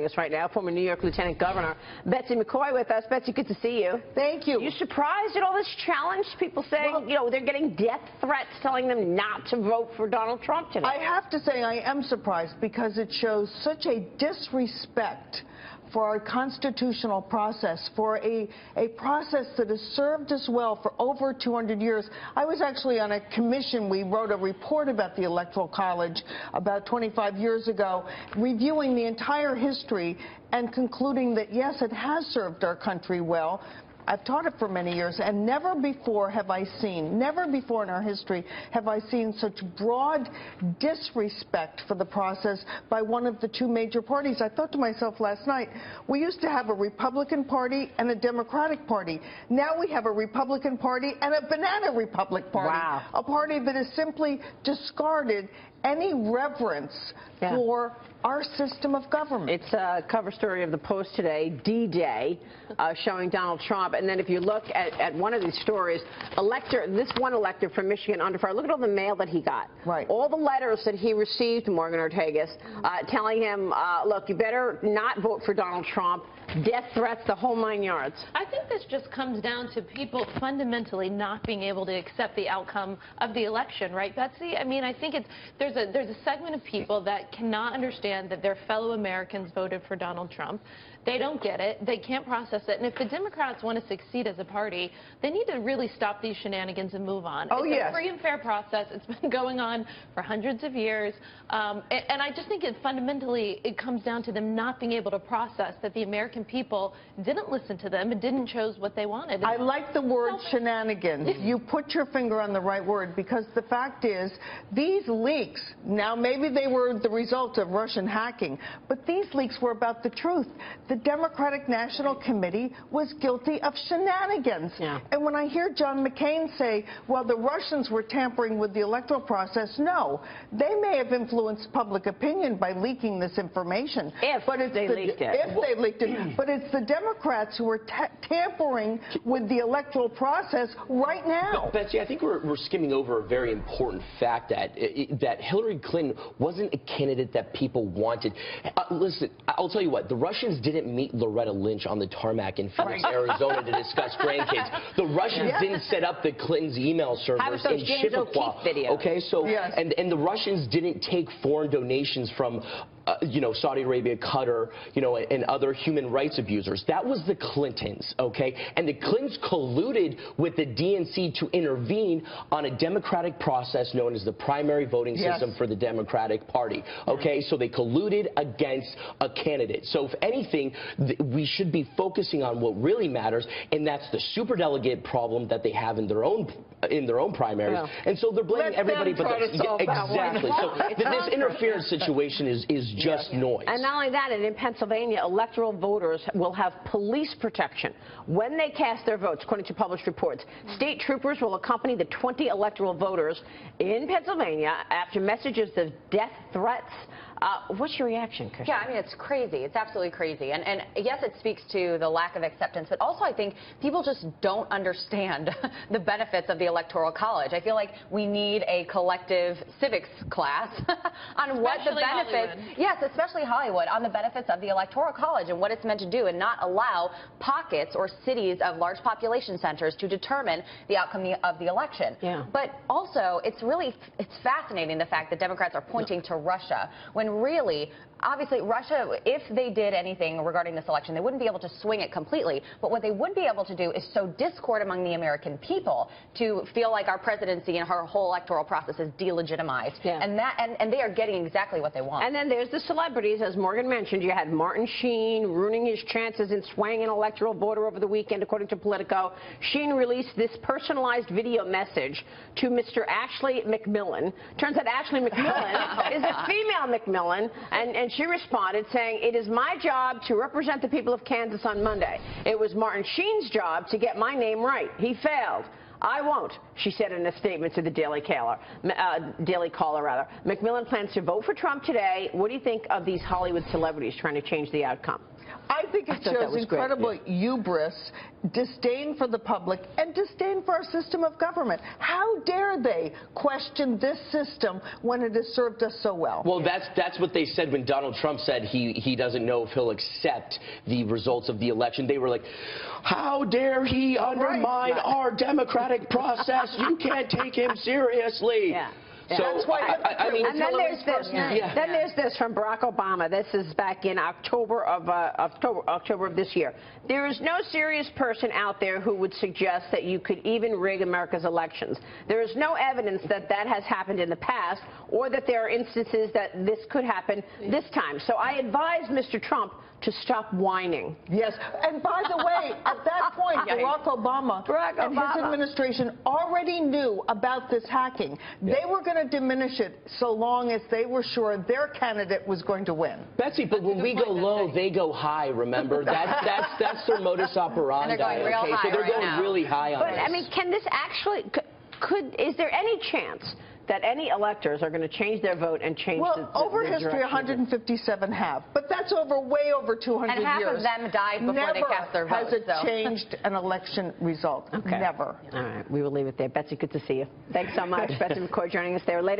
joining us right now, former New York Lieutenant Governor Betsy McCaughey with us. Betsy, good to see you. Thank you. Are you surprised at all this challenge? People saying, they're getting death threats telling them not to vote for Donald Trump today. I have to say I am surprised because it shows such a disrespect for our constitutional process, for a process that has served us well for over 200 years. I was actually on a commission. We wrote a report about the Electoral College about 25 years ago, reviewing the entire history and concluding that, yes, it has served our country well. I've taught it for many years, and never before in our history have I seen such broad disrespect for the process by one of the two major parties. I thought to myself last night, we used to have a Republican Party and a Democratic Party. Now we have a Republican Party and a banana Republic Party. Wow. A party that has simply discarded any reverence for our system of government. It's a cover story of the Post today, D-Day, showing Donald Trump. And then if you look at one of these stories, this one elector from Michigan under fire, look at all the mail that he got. Right. All the letters that he received, Morgan Ortegas, telling him, look, you better not vote for Donald Trump, death threats, the whole 9 yards. I think this just comes down to people fundamentally not being able to accept the outcome of the election, right, Betsy? I mean, I think there's a segment of people that cannot understand that their fellow Americans voted for Donald Trump. They don't get it. They can't process it. And if the Democrats want to succeed as a party, they need to really stop these shenanigans and move on. It's a free and fair process. It's been going on for hundreds of years. And I just think fundamentally it comes down to them not being able to process that the American people didn't listen to them and didn't choose what they wanted. I like the word shenanigans. You put your finger on the right word, because the fact is these leaks, now maybe they were the result of Russian hacking, but these leaks were about the truth. The Democratic National Committee was guilty of shenanigans. And when I hear John McCain say, well, the Russians were tampering with the electoral process, no. They may have influenced public opinion by leaking this information. If they leaked it. But it's the Democrats who are tampering with the electoral process right now. But Betsy, I think we're skimming over a very important fact that Hillary Clinton wasn't a candidate that people wanted. Listen, I'll tell you what, the Russians didn't meet Loretta Lynch on the tarmac in Phoenix, Arizona to discuss grandkids. The Russians didn't set up the Clintons' email servers in Chippewa. Okay, so and the Russians didn't take foreign donations from Saudi Arabia, Qatar, and other human rights abusers. That was the Clintons, okay? And the Clintons colluded with the DNC to intervene on a democratic process known as the primary voting system for the Democratic Party, okay? So they colluded against a candidate. So if anything, we should be focusing on what really matters, and that's the superdelegate problem that they have in their own primaries. And so they're blaming everybody but exactly. So this interference situation is just noise. And not only that, in Pennsylvania, electoral voters will have police protection when they cast their votes, according to published reports. State troopers will accompany the 20 electoral voters in Pennsylvania after messages of death threats. What's your reaction, Christian? Yeah, I mean, it's crazy. It's absolutely crazy. And yes, it speaks to the lack of acceptance, but also I think people just don't understand the benefits of the Electoral College. I feel like we need a collective civics class on what the benefits, especially Hollywood, on the benefits of the Electoral College and what it's meant to do, and not allow pockets or cities of large population centers to determine the outcome of the election. But also, it's fascinating the fact that Democrats are pointing to Russia when really, obviously, Russia, if they did anything regarding this election, they wouldn't be able to swing it completely. But what they would be able to do is sow discord among the American people to feel like our presidency and our whole electoral process is delegitimized. And they are getting exactly what they want. And then there's the celebrities, as Morgan mentioned. You had Martin Sheen ruining his chances in swaying an electoral voter over the weekend, according to Politico. Sheen released this personalized video message to Mr. Ashley McMillan. Turns out Ashley McMillan is a female McMillan. And she responded saying, "It is my job to represent the people of Kansas on Monday. It was Martin Sheen's job to get my name right. He failed. I won't," she said in a statement to the Daily Caller. McMillan plans to vote for Trump today. What do you think of these Hollywood celebrities trying to change the outcome? I think it thought that shows was great. incredible hubris, disdain for the public, and disdain for our system of government. How dare they question this system when it has served us so well? Well, that's what they said when Donald Trump said he doesn't know if he'll accept the results of the election. They were like, how dare he undermine our democratic process? You can't take him seriously. Yeah. So That's why I mean, and then there's this. Yeah. Then there's this from Barack Obama. This is back in October of this year. There is no serious person out there who would suggest that you could even rig America's elections. There is no evidence that that has happened in the past, or that there are instances that this could happen this time. So I advise Mr. Trump to stop whining. Yes, and by the way, at that point, Barack Obama and his administration already knew about this hacking. They were going to diminish it so long as they were sure their candidate was going to win. Betsy, but when we go low, they go high, remember? That's their modus operandi. And they're going real high so they're right going now. really high on But this. I mean, can this actually? Is there any chance that any electors are going to change their vote and change Well, over history, direction of it? 157 have, but that's way over 200 And half years. of them died before they cast their vote. Never has it changed an election result. Okay. Never. All right, we will leave it there. Betsy, good to see you. Thanks so much. Betsy McCaughey joining us there later.